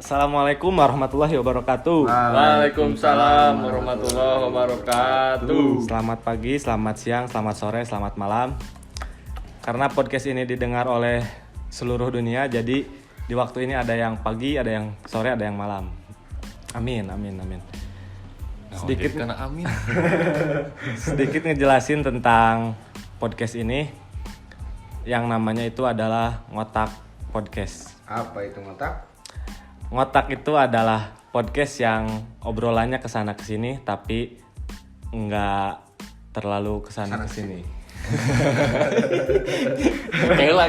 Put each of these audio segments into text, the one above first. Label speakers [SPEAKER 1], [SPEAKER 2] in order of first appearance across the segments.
[SPEAKER 1] Assalamualaikum warahmatullahi wabarakatuh.
[SPEAKER 2] Waalaikumsalam warahmatullahi wabarakatuh.
[SPEAKER 1] Selamat pagi, selamat siang, selamat sore, selamat malam. Karena podcast ini didengar oleh seluruh dunia, jadi di waktu ini ada yang pagi, ada yang sore, ada yang malam. Amin. Sedikit
[SPEAKER 2] karena amin.
[SPEAKER 1] sedikit ngejelasin tentang podcast ini. Yang namanya itu adalah Ngotak Podcast.
[SPEAKER 3] Apa itu ngotak?
[SPEAKER 1] Ngotak itu adalah podcast yang obrolannya kesana kesini tapi nggak terlalu kesana kesini.
[SPEAKER 2] Kela.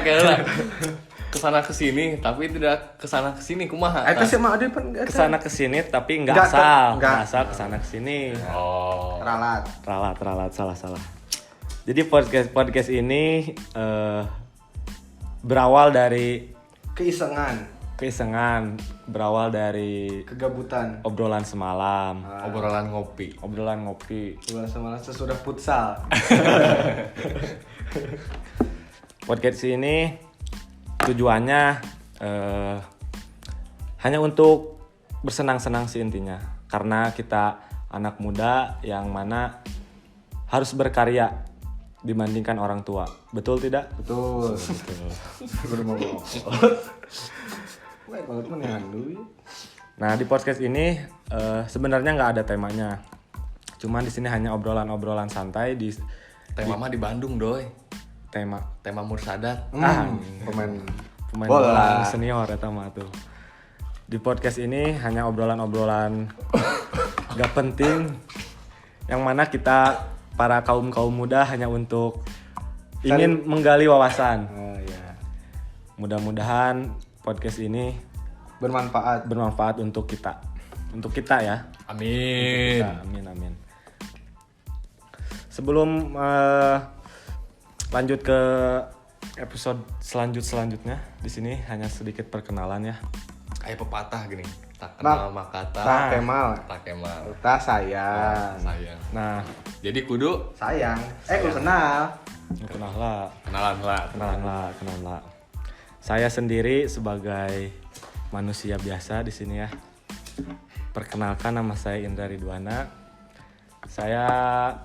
[SPEAKER 2] Kesana kesini tapi tidak kesana kesini kumaha.
[SPEAKER 3] Itu sih mah ada pen
[SPEAKER 1] Kesana kesini tapi nggak
[SPEAKER 3] Nggak,
[SPEAKER 1] asal,
[SPEAKER 3] nggak.
[SPEAKER 1] nggak asal kesana kesini.
[SPEAKER 2] Oh.
[SPEAKER 3] ralat.
[SPEAKER 1] Salah. Jadi podcast ini berawal dari keisengan, berawal dari
[SPEAKER 3] kegabutan.
[SPEAKER 1] obrolan semalam,
[SPEAKER 2] Obrolan ngopi.
[SPEAKER 1] obrolan ngopi.
[SPEAKER 3] Bulan semalam sesudah futsal.
[SPEAKER 1] Podcast ini tujuannya hanya untuk bersenang-senang sih intinya. Karena kita anak muda yang mana harus berkarya dibandingkan orang tua. Betul tidak?
[SPEAKER 3] Betul. Bermongol. Wah, banget menehan dulu.
[SPEAKER 1] Nah, di podcast ini sebenarnya nggak ada temanya. Cuman di sini hanya obrolan-obrolan santai di
[SPEAKER 2] Tema mah di Bandung, Doy.
[SPEAKER 1] tema
[SPEAKER 2] Tema Mursadat.
[SPEAKER 3] Pemain
[SPEAKER 1] pemain
[SPEAKER 3] bola.
[SPEAKER 1] bola senior eta mah tuh. Di podcast ini hanya obrolan-obrolan gak penting yang mana kita para kaum muda hanya untuk ingin menggali wawasan.
[SPEAKER 3] Oh ya.
[SPEAKER 1] Mudah-mudahan podcast ini
[SPEAKER 3] Bermanfaat.
[SPEAKER 1] untuk kita ya.
[SPEAKER 2] Amin.
[SPEAKER 1] Amin. Sebelum lanjut ke episode selanjutnya, di sini hanya sedikit perkenalan ya.
[SPEAKER 2] Kayak pepatah gini. Tak kenal maka
[SPEAKER 3] Tak Kemal.
[SPEAKER 2] tak kemal.
[SPEAKER 3] Tak sayang.
[SPEAKER 2] Sayang.
[SPEAKER 1] Nah,
[SPEAKER 2] Jadi kudu
[SPEAKER 3] Sayang. Ku kenal.
[SPEAKER 1] kenalan lah. Saya sendiri sebagai manusia biasa di sini ya. Perkenalkan, nama saya Indra Ridwana. Saya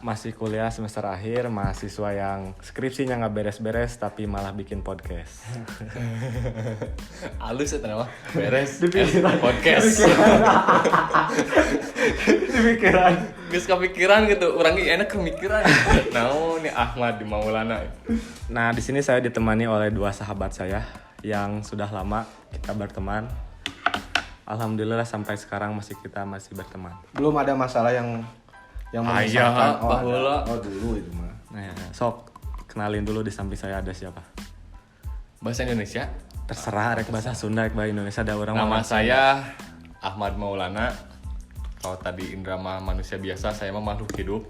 [SPEAKER 1] masih kuliah semester akhir, mahasiswa yang skripsinya nggak beres-beres tapi malah bikin podcast.
[SPEAKER 2] halus ya nama. Beres.
[SPEAKER 3] Di
[SPEAKER 2] Podcast.
[SPEAKER 3] pikiran.
[SPEAKER 2] Geus kepikiran gitu. Urang ge enak kemikiran. Naon nih Ahmad di Maulana.
[SPEAKER 1] Nah, di sini saya ditemani oleh dua sahabat saya yang sudah lama kita berteman. Alhamdulillah sampai sekarang kita masih berteman.
[SPEAKER 3] Belum ada masalah yang
[SPEAKER 2] Aya, baheula.
[SPEAKER 3] Oh, dulu itu mah.
[SPEAKER 1] Nah, sok kenalin dulu di samping saya ada siapa?
[SPEAKER 2] Bahasa Indonesia.
[SPEAKER 1] Terserah, rek bahasa Sunda, rek bahasa Indonesia ada orang.
[SPEAKER 2] Nama saya Ahmad Maulana. Kalau tadi Indra mah manusia biasa, saya mah makhluk hidup.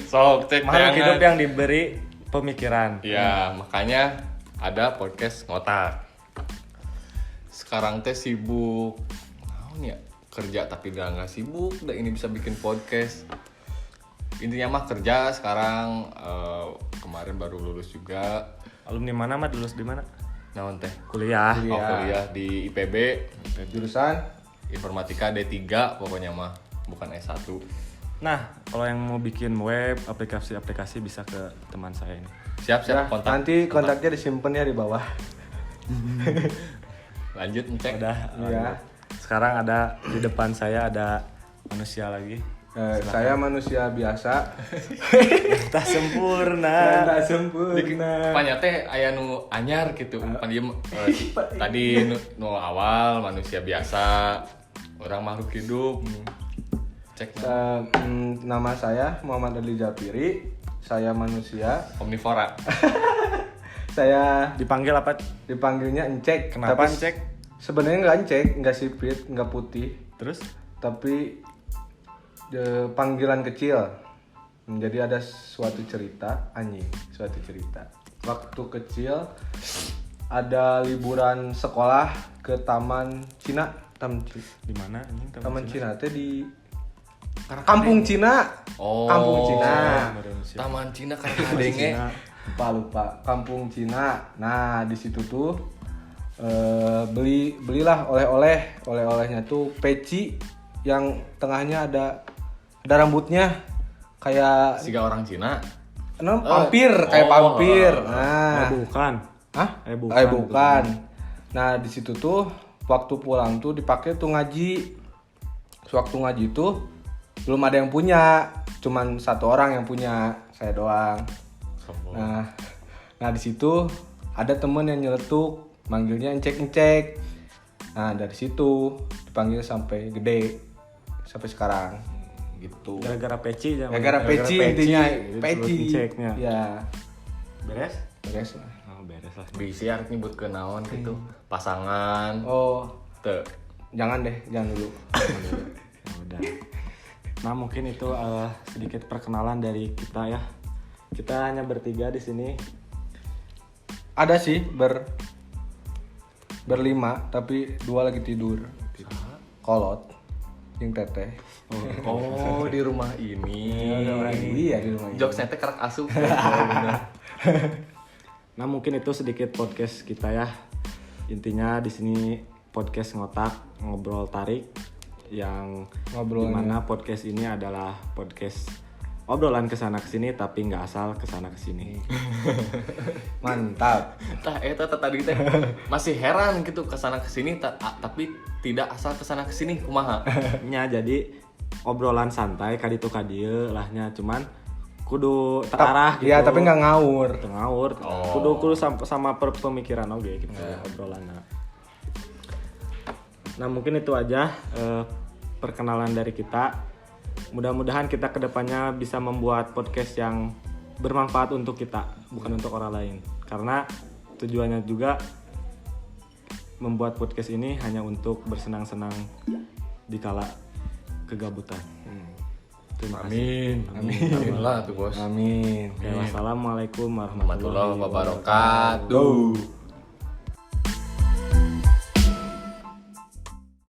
[SPEAKER 2] Sok cek
[SPEAKER 1] makhluk
[SPEAKER 2] tayangan.
[SPEAKER 1] hidup yang diberi pemikiran.
[SPEAKER 2] Ya, makanya ada podcast ngotak. Sekarang teh sibuk. Naon ya? Kerja tapi udah nggak sibuk, udah ini bisa bikin podcast. Intinya mah kerja sekarang. Kemarin baru lulus juga.
[SPEAKER 1] Alumni mana mah lulus di mana?
[SPEAKER 2] Naon teh?
[SPEAKER 1] Kuliah.
[SPEAKER 2] Kuliah di IPB.
[SPEAKER 3] Jurusan
[SPEAKER 2] Informatika D3 pokoknya mah, bukan S1.
[SPEAKER 1] Nah, kalau yang mau bikin web, aplikasi bisa ke teman saya ini.
[SPEAKER 2] Siap
[SPEAKER 3] ya,
[SPEAKER 2] kontak.
[SPEAKER 3] nanti kontaknya disimpan ya di bawah.
[SPEAKER 2] Lanjut ngecek.
[SPEAKER 1] Udah.
[SPEAKER 3] Ya.
[SPEAKER 1] Sekarang ada di depan saya ada manusia lagi.
[SPEAKER 3] Saya manusia biasa.
[SPEAKER 1] Tak sempurna.
[SPEAKER 3] Tak sempurna.
[SPEAKER 2] Panya teh aya nu anyar gitu. Pan ieu tadi nu awal manusia biasa, orang makhluk hidup. Cek
[SPEAKER 3] Nama saya Muhammad Ali Japiri. Saya manusia.
[SPEAKER 2] omnivora.
[SPEAKER 3] Saya
[SPEAKER 1] Dipanggil apa?
[SPEAKER 3] dipanggilnya Encek.
[SPEAKER 1] Kenapa
[SPEAKER 3] Tapi
[SPEAKER 1] Encek?
[SPEAKER 3] Sebenarnya nggak Encek, nggak sipit, nggak putih,
[SPEAKER 1] Terus?
[SPEAKER 3] tapi panggilan kecil. Jadi ada suatu cerita. Waktu kecil ada liburan sekolah ke Taman Cina.
[SPEAKER 1] Di mana ini?
[SPEAKER 3] Taman Cina teh di Kampung Cina.
[SPEAKER 2] Oh.
[SPEAKER 3] Kampung Cina.
[SPEAKER 2] Taman Cina karena denge.
[SPEAKER 3] Lupa. Kampung Cina. Nah, di situ tuh Belilah oleh-olehnya tuh peci yang tengahnya ada rambutnya kayak
[SPEAKER 2] Siga orang Cina.
[SPEAKER 3] pampir kayak pampir. Nah,
[SPEAKER 1] bukan.
[SPEAKER 3] Hah?
[SPEAKER 1] bukan.
[SPEAKER 3] Bukan. Nah, di situ tuh waktu pulang tuh dipakai tuh ngaji. Sewaktu ngaji tuh belum ada yang punya, cuman satu orang yang punya, saya doang. Nah di situ ada temen yang nyeletuk, manggilnya encek-encek. Nah dari situ dipanggil sampai gede, sampai sekarang gitu.
[SPEAKER 1] Gara-gara peci aja.
[SPEAKER 3] Gara-gara peci intinya,
[SPEAKER 1] Jadi
[SPEAKER 3] peci.
[SPEAKER 1] disebut enceknya.
[SPEAKER 3] Ya,
[SPEAKER 1] Beres?
[SPEAKER 3] beres lah.
[SPEAKER 1] Oh, beres lah.
[SPEAKER 2] Bisa artinya nyebut ke naon gitu. Pasangan.
[SPEAKER 3] Oh,
[SPEAKER 2] Teu.
[SPEAKER 3] jangan dulu.
[SPEAKER 1] Ya udah. Nah, mungkin itu sedikit perkenalan dari kita ya. Kita hanya bertiga di sini.
[SPEAKER 3] Ada sih berlima, tapi 2 lagi tidur. Kolot, yang teteh.
[SPEAKER 2] Oh, di rumah ini.
[SPEAKER 3] Iya di rumah ini.
[SPEAKER 2] Jokesnya teh kerak asup.
[SPEAKER 1] Nah, mungkin itu sedikit podcast kita ya. Intinya di sini podcast ngotak, ngobrol tarik, yang dimana podcast ini adalah podcast obrolan kesana kesini tapi nggak asal kesana kesini.
[SPEAKER 3] Mantap.
[SPEAKER 2] Tah eta tadi teh masih heran gitu kesana kesini tapi tidak asal kesana kesini kumaha.
[SPEAKER 1] Nya jadi obrolan santai kaditu kadieu lahnya, cuman kudu terarah gitu.
[SPEAKER 3] Iya, tapi nggak ngawur.
[SPEAKER 1] Teu ngawur. Kudu sama pemikiran oge gitu obrolanna. Nah, mungkin itu aja perkenalan dari kita. Mudah-mudahan kita kedepannya bisa membuat podcast yang bermanfaat untuk kita, bukan untuk orang lain. Karena tujuannya juga membuat podcast ini hanya untuk bersenang-senang di kala kegabutan. Terima kasih.
[SPEAKER 2] Amin lah tuh bos.
[SPEAKER 3] Amin.
[SPEAKER 1] Oke, wassalamualaikum
[SPEAKER 2] Warahmatullahi
[SPEAKER 1] warahmatullahi wabarakatuh.
[SPEAKER 2] wabarakatuh.